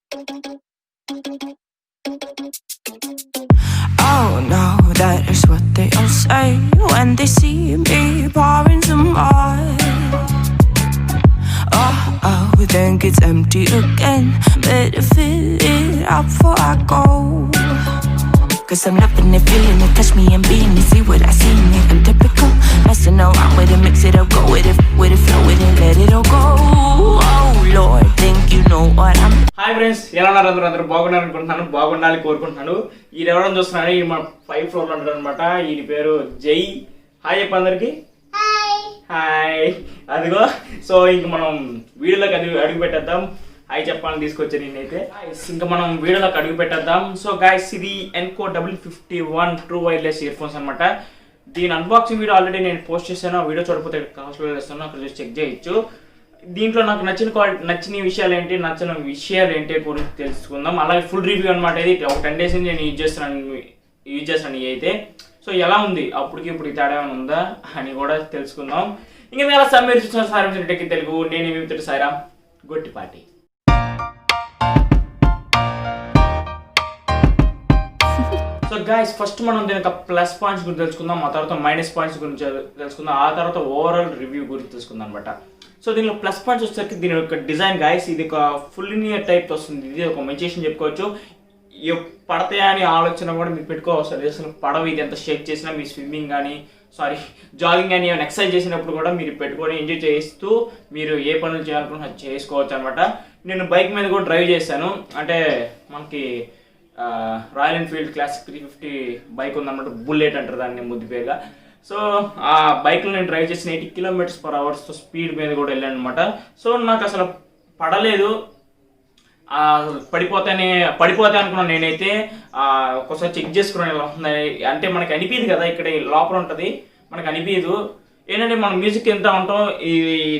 Oh no, that is what they all say when they see me pouring some more. Oh, think it's empty again. Better fill it up before I go. Cause I'm loving it, feeling it, touch me and being it. See what I see in it, I'm typical. Messing around with it, mix it up, go with it, flow with it, let it all go. Oh Lord, think you know what I'm. Hi friends, ఎలా ఉన్నారు? అందరూ బాగున్నారు అనుకుంటున్నాను, బాగుండాలి కోరుకుంటున్నాను. ఈ ఎవరైనా చూస్తున్నాను, ఈ మా 5 ఫ్లోర్లో ఉంటారు అనమాట. ఈయన పేరు జై. హాయ్ చెప్పు అందరికి. హాయ్. అదిగో, సో ఇంక మనం వీడియోలోకి అడుగు పెట్టేద్దాం. హాయ్ చెప్పాలని తీసుకొచ్చాను నేనైతే. ఇంకా మనం వీడియోలోకి అడుగు పెట్టేద్దాం. సో గైస్, ఇది OPPO W51 true wireless ear phones అనమాట. దీని అన్బాక్సింగ్ వీడియో ఆల్రెడీ నేను పోస్ట్ చేశాను. ఆ వీడియో చూడకపోతే కాస్ట్లో వేస్తాను, అక్కడ చూసి చెక్ చేయొచ్చు. దీంట్లో నాకు నచ్చిన విషయాలు ఏంటి గురించి తెలుసుకుందాం. అలాగే ఫుల్ రివ్యూ అనమాట. ఇది ఒక 10 days నేను యూజ్ చేస్తున్నాను ఇవి అయితే. సో ఎలా ఉంది, అప్పటికి ఇప్పుడు తేడా ఏమైనా ఉందా అని కూడా తెలుసుకుందాం. ఇంకా ఎలా మీరు చూస్తున్నారు సాయిరామ్ తెలుగు. నేను ఏమితో Sairam Gottipati. So guys, first మనం దీని యొక్క ప్లస్ పాయింట్స్ గురించి తెలుసుకుందాం, ఆ తర్వాత మైనస్ పాయింట్స్ గురించి తెలుసుకుందాం, ఆ తర్వాత ఓవరాల్ రివ్యూ గురించి తెలుసుకుందాం అనమాట. సో దీనిలో ప్లస్ పాయింట్స్ వచ్చేసరికి దీని యొక్క డిజైన్ గైస్, ఇది ఒక ఫుల్ లినియర్ టైప్ వస్తుంది. ఇది ఒక మంచి విషయం చెప్పుకోవచ్చు. పడతాయా అని ఆలోచన కూడా మీరు పెట్టుకోవచ్చు. అసలు పడవ ఇది ఎంత షేక్ చేసినా మీ స్విమ్మింగ్ కానీ జాగింగ్ కానీ ఏమైనా ఎక్సర్సైజ్ చేసినప్పుడు కూడా మీరు పెట్టుకొని ఎంజాయ్ చేస్తూ మీరు ఏ పనులు చేయాలనుకున్నా చేసుకోవచ్చు అనమాట. నేను బైక్ మీద కూడా డ్రైవ్ చేశాను. అంటే మనకి రాయల్ ఎన్ఫీల్డ్ క్లాసిక్ 350 బైక్ ఉందన్నమాట. బుల్లెట్ అంటారు దాన్ని ముద్దు పేరుగా. సో ఆ బైక్లో నేను డ్రైవ్ చేసిన 80 km/h స్పీడ్ మీద కూడా వెళ్ళాను అనమాట. సో నాకు అసలు పడలేదు, పడిపోతే అనుకున్నాను నేనైతే. ఒకసారి చెక్ చేసుకున్నాను ఎలా ఉంది అంటే. మనకి అనిపించదు కదా, ఇక్కడ లోపల ఉంటుంది, మనకు అనిపించదు. ఏంటంటే మనం మ్యూజిక్ ఎంత ఉంటాం,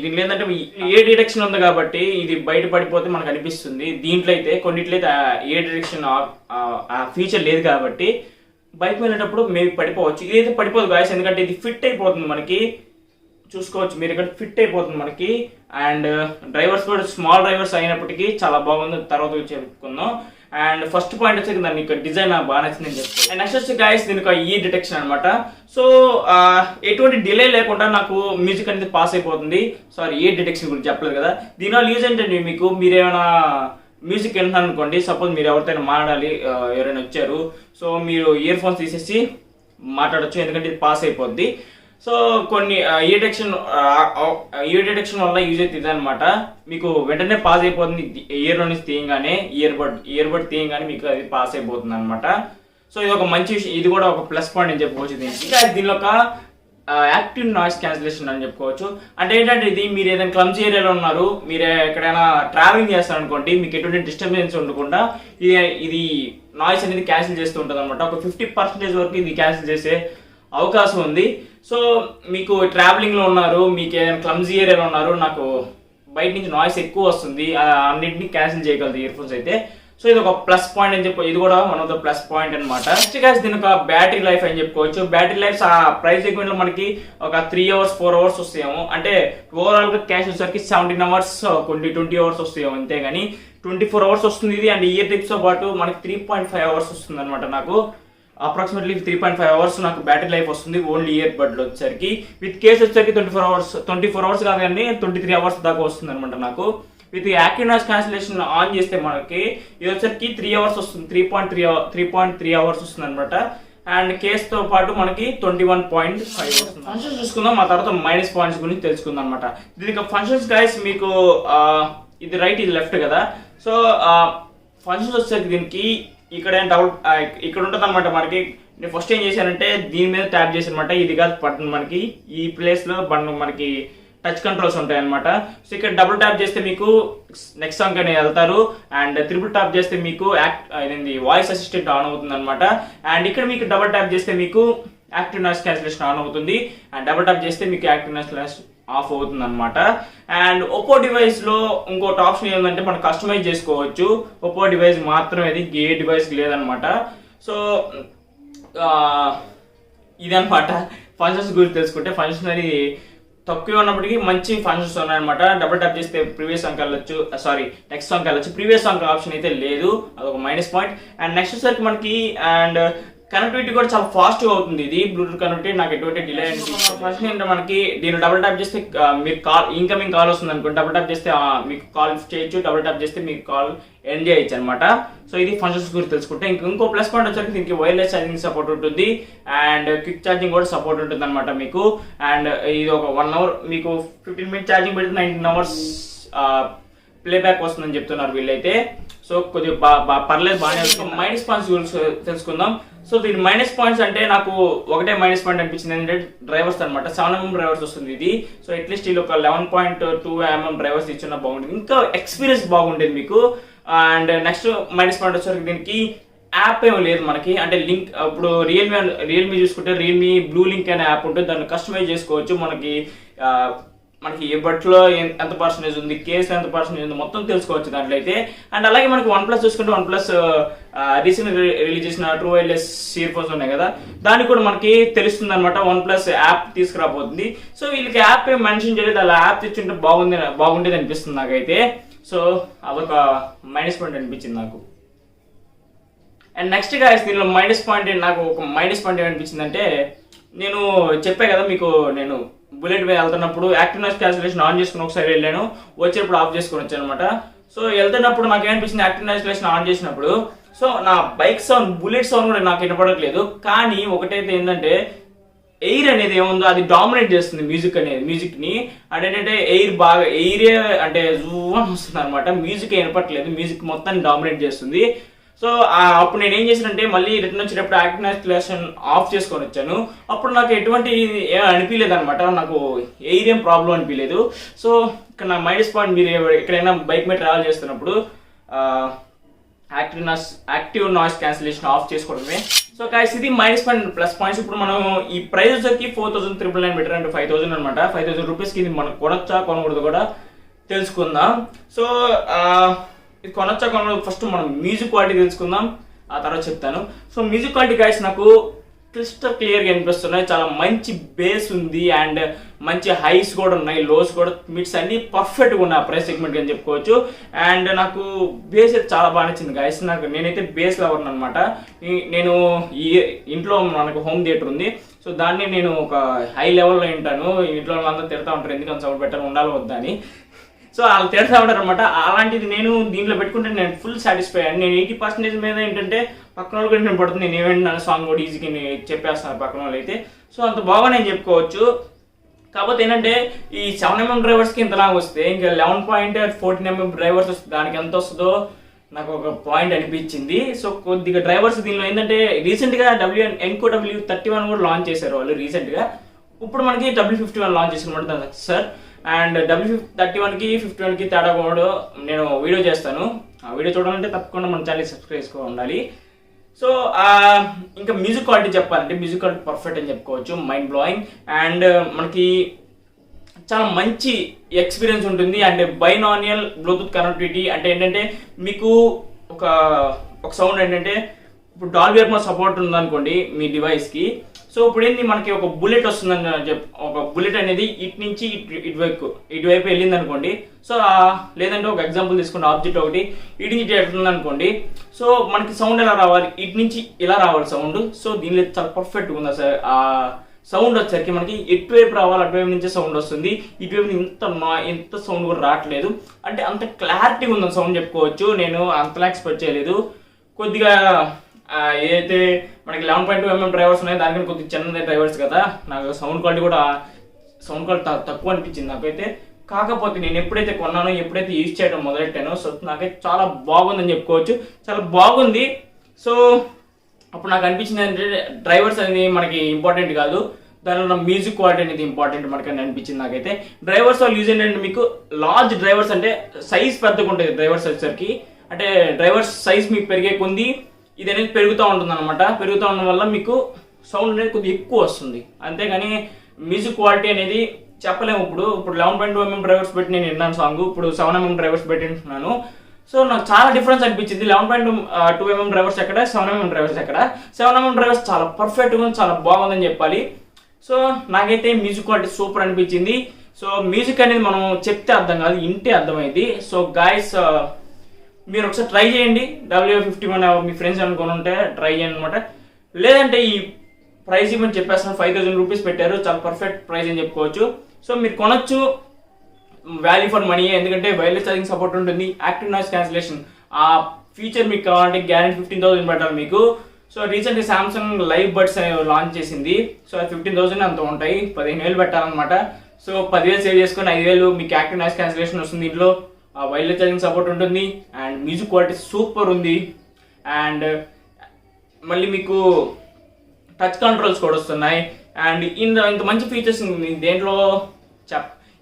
దీనిలో ఏంటంటే ఏ డిటెక్షన్ ఉంది కాబట్టి ఇది బయట పడిపోతే మనకు అనిపిస్తుంది. దీంట్లో అయితే కొన్నిట్లో అయితే ఏ డిటెక్షన్ ఫీచర్ లేదు కాబట్టి బైక్ వెళ్ళేటప్పుడు మేబీ పడిపోవచ్చు. ఇదైతే పడిపోదు గాయస్, ఎందుకంటే ఇది ఫిట్ అయిపోతుంది మనకి. చూసుకోవచ్చు మీరు ఇక్కడ ఫిట్ అయిపోతుంది మనకి. అండ్ డ్రైవర్స్ కూడా స్మాల్ డ్రైవర్స్ అయినప్పటికీ చాలా బాగుంది, తర్వాత చెప్పుకుందాం. అండ్ ఫస్ట్ పాయింట్ వచ్చి దాని యొక్క డిజైన్ నాకు బాగా నచ్చింది అని చెప్తాను. అండ్ నెక్స్ట్ వచ్చి గాయస్, దీని ఒక ఈ డిటెక్షన్ అనమాట. సో ఎటువంటి డిలే లేకుండా నాకు మ్యూజిక్ అనేది పాస్ అయిపోతుంది. ఏ డిటెక్షన్ గురించి చెప్పలేదు కదా. దీనివల్ల యూజ్ ఏంటంటే మీకు మీరేమైనా మ్యూజిక్ వింటున్నారు అనుకోండి, సపోజ్ మీరు ఎవరితోనే మాట్లాడాలి, ఎవరైనా వచ్చారు, సో మీరు ఇయర్ ఫోన్స్ తీసేసి మాట్లాడచ్చు, ఎందుకంటే ఇది పాస్ అయిపోద్ది. సో కొన్ని ఇయర్ డిటెక్షన్ వల్ల యూజ్ అయితే ఇదనమాట. మీకు వెంటనే పాస్ అయిపోతుంది. ఇయర్ నుంచి తీయంగానే ఇయర్ బడ్ తీయంగానే మీకు అది పాస్ అయిపోతుంది అనమాట. సో ఇది ఒక మంచి విషయం, ఇది కూడా ఒక ప్లస్ పాయింట్ అని చెప్పుకోవచ్చు. ఇంకా దీనిలో ఒక యాక్టివ్ నాయిస్ క్యాన్సిలేషన్ అని చెప్పుకోవచ్చు. అంటే ఏంటంటే ఇది మీరు ఏదైనా క్లమ్జీ ఏరియాలో ఉన్నారు, మీరు ఎక్కడైనా ట్రావెలింగ్ చేస్తారు అనుకోండి, మీకు ఎటువంటి డిస్టర్బెన్స్ ఉండకుండా ఇది నాయిస్ అనేది క్యాన్సిల్ చేస్తూ ఉంటుంది అనమాట. ఒక 50% వరకు ఇది క్యాన్సిల్ చేసే అవకాశం ఉంది. సో మీకు ట్రావెలింగ్లో ఉన్నారు, మీకు ఏదైనా క్లమ్జీ ఏరియాలో ఉన్నారు, నాకు బయట నుంచి నాయిస్ ఎక్కువ వస్తుంది, అన్నింటినీ క్యాన్సిల్ చేయగలదు ఇయర్ ఫోన్స్ అయితే. సో ఇది ఒక ప్లస్ పాయింట్ అని చెప్పి, ఇది కూడా one of the plus point అనమాట. నెక్స్ట్ గైస్, దీని ఒక బ్యాటరీ లైఫ్ అని చెప్పుకోవచ్చు. బ్యాటరీ లైఫ్ ఆ ప్రైస్ సెగ్మెంట్ లో మనకి ఒక 3 hours 4 hours వస్తాయేమో. అంటే ఓవరాల్ గా క్యాష్ వచ్చేసరికి 17 hours కొన్ని 20 hours వస్తాయేమో, అంతేగాని 24 hours వస్తుంది ఇది. అండ్ ఇయర్ టిప్స్ తో పాటు మనకి 3.5 hours వస్తుంది అనమాట. నాకు అప్రాక్సిమేట్లీ 3.5 hours నాకు బ్యాటరీ లైఫ్ వస్తుంది ఓన్లీ ఇయర్ బడ్లో వచ్చేసరికి. విత్ కేస్ వచ్చేసరికి 24 hours కాదు కానీ 23 hours దాకా వస్తుంది అనమాట నాకు. With active noise cancellation on చేస్తే మనకి ఇది వచ్చేసరికి 3 hours వస్తుంది, 3.3 hours వస్తుంది అనమాట. అండ్ కేస్ తో పాటు మనకి 21.5 వస్తుంది. ఫంక్షన్స్ చూసుకుందాం, ఆ తర్వాత మైనస్ పాయింట్స్ గురించి తెలుసుకుందాం అనమాట. దీనికి ఫంక్షన్స్ గైస్, మీకు ఇది రైట్ ఇది లెఫ్ట్ కదా. సో ఫంక్షన్స్ వచ్చేసరికి దీనికి ఇక్కడ ఉంటుంది అనమాట. మనకి నేను ఫస్ట్ ఏం చేశానంటే దీని మీద ట్యాప్ చేసి అనమాట. ఇది కాదు బటన్, మనకి ఈ ప్లేస్ లో బటన్ మనకి టచ్ కంట్రోల్స్ ఉంటాయి అనమాట. సో ఇక్కడ డబుల్ ట్యాప్ చేస్తే మీకు నెక్స్ట్ సాంగ్ అని వెళ్తారు. అండ్ ట్రిపుల్ ట్యాప్ చేస్తే మీకు వాయిస్ అసిస్టెంట్ ఆన్ అవుతుంది అనమాట. అండ్ ఇక్కడ మీకు డబుల్ ట్యాప్ చేస్తే మీకు యాక్టివ్ నాయిస్ క్యాన్సిలేషన్ ఆన్ అవుతుంది. అండ్ డబుల్ ట్యాప్ చేస్తే మీకు యాక్టివ్ నాయిస్ ఆఫ్ అవుతుంది అనమాట. అండ్ ఒప్పో డివైస్ లో ఇంకోటి ఆప్షన్ ఏంటంటే మనం కస్టమైజ్ చేసుకోవచ్చు. ఒప్పో డివైస్ మాత్రమే, అది ఏ డివైస్ లేదనమాట. సో ఇదనమాట ఫంక్షన్స్ గురించి తెలుసుకుంటే. ఫంక్షన్ అనేది తక్కువ ఉన్నప్పటికీ మంచి ఫంక్షన్స్ ఉన్నాయన్నమాట. డబుల్ ట్యాప్ చేస్తే ప్రీవియస్ సాంగ్ వెళ్ళొచ్చు, నెక్స్ట్ సాంగ్ వెళ్ళొచ్చు. ప్రీవియస్ సాంగ్ ఆప్షన్ అయితే లేదు, అదొక మైనస్ పాయింట్. అండ్ నెక్స్ట్ వచ్చేసరికి మనకి అండ్ కనెక్టివిటీ కూడా చాలా ఫాస్ట్గా అవుతుంది. ఇది బ్లూటూత్ కనెక్టివిటీ నాకు ఎటువంటి డిలే అనిపిస్తుంది. ఫస్ట్ ఏంటంటే మనకి దీన్ని డబుల్ ట్యాప్ చేస్తే మీకు కాల్ ఇన్కమింగ్ కాల్ వస్తుంది అనుకోండి, డబుల్ ట్యాప్ చేస్తే మీకు కాల్ చేయొచ్చు, డబుల్ ట్యాప్ చేస్తే మీకు కాల్ ఎండ్ చేయొచ్చు అనమాట. సో ఇది ఫంక్షన్స్ గురించి తెలుసుకుంటే ఇంకో ప్లస్ పాయింట్ వచ్చేసరికి దీనికి వైర్లెస్ ఛార్జింగ్ సపోర్ట్ ఉంటుంది అండ్ క్విక్ ఛార్జింగ్ కూడా సపోర్ట్ ఉంటుంది అనమాట మీకు. అండ్ ఇది ఒక 1 hour మీకు 15 minutes ఛార్జింగ్ పెడితే 19 hours ప్లేబ్యాక్ వస్తుందని చెప్తున్నారు వీళ్ళైతే. సో కొద్దిగా పర్లేదు, బాగానే వస్తుంది. మైనస్ పాయింట్స్ గురించి తెలుసుకుందాం. సో దీని మైనస్ పాయింట్స్ అంటే నాకు ఒకటే మైనస్ పాయింట్ అనిపించింది ఏంటంటే డ్రైవర్స్ అనమాట. 7mm డ్రైవర్స్ వస్తుంది ఇది. సో అట్లీస్ట్ వీళ్ళు ఒక 11.2mm డ్రైవర్స్ ఇచ్చిన బాగుంటుంది, ఇంకా ఎక్స్పీరియన్స్ బాగుండేది మీకు. అండ్ నెక్స్ట్ మైనస్ పాయింట్ వచ్చేసరికి దీనికి యాప్ ఏమీ లేదు మనకి. అంటే లింక్ ఇప్పుడు రియల్మీ చూసుకుంటే రియల్మీ బ్లూ లింక్ అనే యాప్ ఉంటుంది, దాన్ని కస్టమైజ్ చేసుకోవచ్చు. మనకి ఏ బట్లో ఎంత పర్సెంటేజ్ ఉంది, కేసు ఎంత పర్సెంటేజ్ ఉంది మొత్తం తెలుసుకోవచ్చు దాంట్లో అయితే. అండ్ అలాగే మనకి OnePlus చూసుకుంటే OnePlus రీసెంట్ రిలీజ్ చేసిన ట్రూ వైర్లెస్ ఇయర్ ఫోన్స్ ఉన్నాయి కదా, దానికి కూడా మనకి తెలుస్తుంది అనమాట. OnePlus యాప్ తీసుకురాబోతుంది. సో వీళ్ళకి యాప్ ఏం మెన్షన్ చేయలేదు, అలా యాప్ తెచ్చుంటే బాగుండేది అనిపిస్తుంది నాకైతే. సో అదొక మైనస్ పాయింట్ అనిపించింది నాకు. అండ్ నెక్స్ట్ గా దీనిలో మైనస్ పాయింట్ నాకు ఒక మైనస్ పాయింట్ ఏమనిపించింది అంటే, నేను చెప్పా కదా మీకు, నేను బుల్లెట్ మీద వెళ్తున్నప్పుడు యాక్టివ్ నాయిస్ క్యాన్సిలేషన్ ఆన్ చేసుకుని ఒకసారి వెళ్ళాను, వచ్చేటప్పుడు ఆఫ్ చేసుకుని వచ్చాను అనమాట. సో వెళ్తున్నప్పుడు నాకు ఏమనిపించింది, యాక్టివ్ నాయిస్ క్యాన్సిలేషన్ ఆన్ చేసినప్పుడు సో నా బైక్ సౌండ్, బుల్లెట్ సౌండ్ కూడా నాకు వినపడట్లేదు. కానీ ఒకటైతే ఏంటంటే ఎయిర్ అనేది ఏముందో అది డామినేట్ చేస్తుంది మ్యూజిక్ ని. అదేంటంటే ఎయిరే అంటే జూ అని వస్తుంది అనమాట, మ్యూజిక్ వినపట్లేదు, మ్యూజిక్ మొత్తాన్ని డామినేట్ చేస్తుంది. సో అప్పుడు నేను ఏం చేశానంటే మళ్ళీ రిటర్న్ వచ్చేటప్పుడు యాక్టివ్ నాయిస్ క్యాన్సిలేషన్ ఆఫ్ చేసుకొని వచ్చాను. అప్పుడు నాకు ఎటువంటి అనిపించలేదు అనమాట, నాకు ఎయిర్ ఏం ప్రాబ్లం అనిపించలేదు. సో ఇక్కడ నా మైనస్ పాయింట్, మీరు ఎక్కడైనా బైక్ మీద ట్రావెల్ చేస్తున్నప్పుడు యాక్టివ్ నాయిస్ క్యాన్సిలేషన్ ఆఫ్ చేసుకోవడమే. సో గైస్ ఇది మైనస్ పాయింట్. ప్లస్ పాయింట్స్ ఇప్పుడు మనం ఈ ప్రైస్ వచ్చేసరికి 4,999 బెటర్ అంటే 5,000 అనమాట. 5,000 రూపీస్కి ఇది మనం కొనొచ్చా కొనకూడదు కూడా తెలుసుకుందాం. సో ఇది కొనొచ్చా కొనకూడదు, ఫస్ట్ మనం మ్యూజిక్ క్వాలిటీ తెలుసుకుందాం, ఆ తర్వాత చెప్తాను. సో మ్యూజిక్ క్వాలిటీ గైస్ నాకు క్రిస్టల్ క్లియర్గా అనిపిస్తున్నాయి, చాలా మంచి బేస్ ఉంది అండ్ మంచి హైస్ కూడా ఉన్నాయి, లోస్ కూడా, మిడ్స్ అన్ని పర్ఫెక్ట్గా ఉన్నాయి ఆ ప్రైస్ సెగ్మెంట్ అని చెప్పుకోవచ్చు. అండ్ నాకు బేస్ అయితే చాలా బాగా నచ్చింది గైస్. నేనైతే బేస్ లవర్ అనమాట. నేను ఈ ఇంట్లో మనకు హోమ్ థియేటర్ ఉంది, సో దాన్ని నేను ఒక హై లెవెల్లో వింటాను. ఇంట్లో వాళ్ళంతా తిడతా ఉంటారు ఎందుకంటే సౌండ్ పెట్టాలి ఉండాలి వద్దా అని. సో వాళ్ళు తిడతా ఉంటారు అనమాట. అలాంటిది నేను దీంట్లో పెట్టుకుంటే నేను ఫుల్ సాటిస్ఫై అయ్యాను. నేను 80% మీద ఏంటంటే పక్కన వాళ్ళు కూడా నేను పడుతుంది, నేను ఏమైనా సాంగ్ కూడా ఈజీగా చెప్పేస్తాను పక్కన వాళ్ళు అయితే. సో అంత బాగా నేను చెప్పుకోవచ్చు. కాకపోతే ఏంటంటే ఈ 7mm డ్రైవర్స్కి ఇంతలాగా వస్తే ఇంకా 11.14mm డ్రైవర్స్ వస్తే దానికి ఎంత వస్తుందో నాకు ఒక పాయింట్ అనిపించింది. సో కొద్దిగా డ్రైవర్స్ దీనిలో ఏంటంటే రీసెంట్గా ఎంకో W31 కూడా లాంచ్ చేశారు వాళ్ళు రీసెంట్గా. ఇప్పుడు మనకి W51 లాంచ్ చేసుకున్నమాట సార్. అండ్ W31కి 51కి తేడా కూడా నేను వీడియో చేస్తాను, ఆ వీడియో చూడాలంటే తప్పకుండా మన ఛానల్ సబ్స్క్రైబ్ చేసుకొని ఉండాలి. సో ఇంకా మ్యూజిక్ క్వాలిటీ చెప్పాలంటే మ్యూజిక్ క్వాలిటీ పర్ఫెక్ట్ అని చెప్పుకోవచ్చు, మైండ్ బ్లోయింగ్. అండ్ మనకి చాలా మంచి ఎక్స్పీరియన్స్ ఉంటుంది. అండ్ బైనానియల్ బ్లూటూత్ కనెక్టివిటీ అంటే ఏంటంటే మీకు ఒక సౌండ్ ఏంటంటే ఇప్పుడు డాల్బీ అట్మాస్ సపోర్ట్ ఉందనుకోండి మీ డివైస్కి. సో ఇప్పుడు ఏంటి మనకి ఒక బుల్లెట్ వస్తుందని ఒక బుల్లెట్ అనేది ఇటు నుంచి ఇటువైపు వెళ్ళింది అనుకోండి. సో లేదంటే ఒక ఎగ్జాంపుల్ తీసుకుంటే ఆబ్జెక్ట్ ఒకటి ఇటు నుంచి వెళ్తుంది అనుకోండి. సో మనకి సౌండ్ ఎలా రావాలి, ఇటు నుంచి ఇలా రావాలి సౌండ్. సో దీనిలో చాలా పర్ఫెక్ట్గా ఉంది సార్. ఆ సౌండ్ వచ్చేసరికి మనకి ఎటువైపు రావాలి అటువైపు నుంచే సౌండ్ వస్తుంది, ఇటువైపు ఇంత సౌండ్ కూడా రావట్లేదు. అంటే అంత క్లారిటీ ఉందని సౌండ్ చెప్పుకోవచ్చు. నేను అంతలా ఎక్స్పెక్ట్ చేయలేదు. కొద్దిగా ఏదైతే మనకి 11.2mm డ్రైవర్స్ ఉన్నాయో దానికన్నా కొద్దిగా చిన్న డ్రైవర్స్ కదా, నాకు సౌండ్ క్వాలిటీ తక్కువ అనిపించింది నాకైతే. కాకపోతే నేను ఎప్పుడైతే కొన్నానో, ఎప్పుడైతే యూజ్ చేయడం మొదలెట్టానో, సో నాకైతే చాలా బాగుందని చెప్పుకోవచ్చు, చాలా బాగుంది. సో అప్పుడు నాకు అనిపించింది ఏంటంటే డ్రైవర్స్ అనేది మనకి ఇంపార్టెంట్ కాదు, దానిలో మ్యూజిక్ క్వాలిటీ అనేది ఇంపార్టెంట్ మనకని అనిపించింది నాకైతే. డ్రైవర్స్ వాళ్ళు యూజ్ ఏంటంటే మీకు లార్జ్ డ్రైవర్స్ అంటే సైజ్ పెద్దగా ఉంటుంది డ్రైవర్స్ వచ్చేసరికి. అంటే డ్రైవర్స్ సైజ్ మీకు పెరిగే కొంది ఇది అనేది పెరుగుతూ ఉంటుంది అనమాట. పెరుగుతూ ఉండడం వల్ల మీకు సౌండ్ అనేది కొద్దిగా ఎక్కువ వస్తుంది, అంతేగాని మ్యూజిక్ క్వాలిటీ అనేది చెప్పలేము. ఇప్పుడు 11.2mm డ్రైవర్స్ పెట్టి నేను విన్నాను సాంగ్, ఇప్పుడు 7mm డ్రైవర్స్ పెట్టి వింటున్నాను. సో నాకు చాలా డిఫరెన్స్ అనిపించింది. 11.2mm డ్రైవర్స్ ఎక్కడ, 7mm డ్రైవర్స్ ఎక్కడ. 7mm డ్రైవర్స్ చాలా పర్ఫెక్ట్గా చాలా బాగుందని చెప్పాలి. సో నాకైతే మ్యూజిక్ క్వాలిటీ సూపర్ అనిపించింది. సో మ్యూజిక్ అనేది మనం చెప్తే అర్థం కాదు, ఇంటే అర్థమైంది. సో గాయస్ మీరు ఒకసారి ట్రై చేయండి. W51 మీ ఫ్రెండ్స్ అనుకుని ఉంటే ట్రై చేయండి అనమాట. లేదంటే ఈ ప్రైస్ ఇవ్వని చెప్పేస్తాను, 5000 రూపీస్ పెట్టారు, చాలా పర్ఫెక్ట్ ప్రైస్ అని చెప్పుకోవచ్చు. సో మీరు కొనొచ్చు, వాల్యూ ఫర్ మనీ. ఎందుకంటే వైర్లెస్ ఛార్జింగ్ సపోర్ట్ ఉంటుంది, యాక్టివ్ నాయిస్ క్యాన్సిలేషన్ ఆ ఫీచర్ మీకు కావాలంటే గ్యారెంటీ 15,000 పెట్టాలి మీకు. సో రీసెంట్గా సామ్సంగ్ లైవ్ బడ్స్ లాంచ్ చేసింది. సో 15,000 అంత ఉంటాయి, 15,000 పెట్టాలన్నమాట. సో 10,000 సేవ్ చేసుకొని 5,000 మీకు యాక్టివ్ నాయిస్ క్యాన్సిలేషన్ వస్తుంది. దీంట్లో వైర్లెస్ ఛార్జింగ్ సపోర్ట్ ఉంటుంది అండ్ మ్యూజిక్ క్వాలిటీ సూపర్ ఉంది. అండ్ మళ్ళీ మీకు టచ్ కంట్రోల్స్ కూడా వస్తున్నాయి. అండ్ ఇంత మంచి ఫీచర్స్ దేంట్లో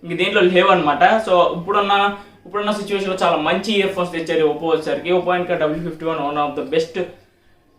దేంట్లో లేవన్నమాట. సో ఇప్పుడున్న సిచ్యువేషన్లో చాలా మంచి ఇయర్ ఫోన్స్ తెచ్చారు OPPO వచ్చేసరికి. OPPO ఇంకా W51 one of the best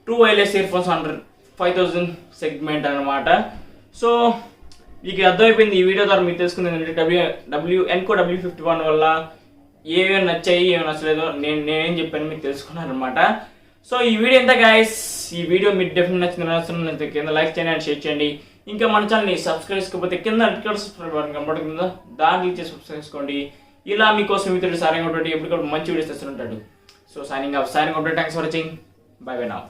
true wireless ear phones under 5,000 segment అనమాట. సో మీకు అర్థమైపోయింది ఈ వీడియో ద్వారా. మీరు తెలుసుకుంది ఏంటంటే W51 వల్ల ఏమేమి నచ్చాయి, ఏమేమి నచ్చలేదు, నేనేం చెప్పాను మీకు తెలుసుకున్నాను అనమాట. సో ఈ వీడియో ఎంత గైస్, ఈ వీడియో మీకు డెఫినెట్ నచ్చింది కింద లైక్ చేయండి అండ్ షేర్ చేయండి. ఇంకా మన ఛానల్ని సబ్స్క్రైబ్ చేసుకోకపోతే కింద సబ్స్క్రైబ్ బటన్ కనబడుతుంది, దాన్ని క్లిక్ చేసి సబ్స్క్రైబ్ చేసుకోండి. ఇలా మీకోసం మిత్రుడు సారింగ్ అవుట్ ఎప్పటికప్పుడు మంచి వీడియోస్ తెస్తుంటాడు. So signing off, thanks for watching, bye bye now.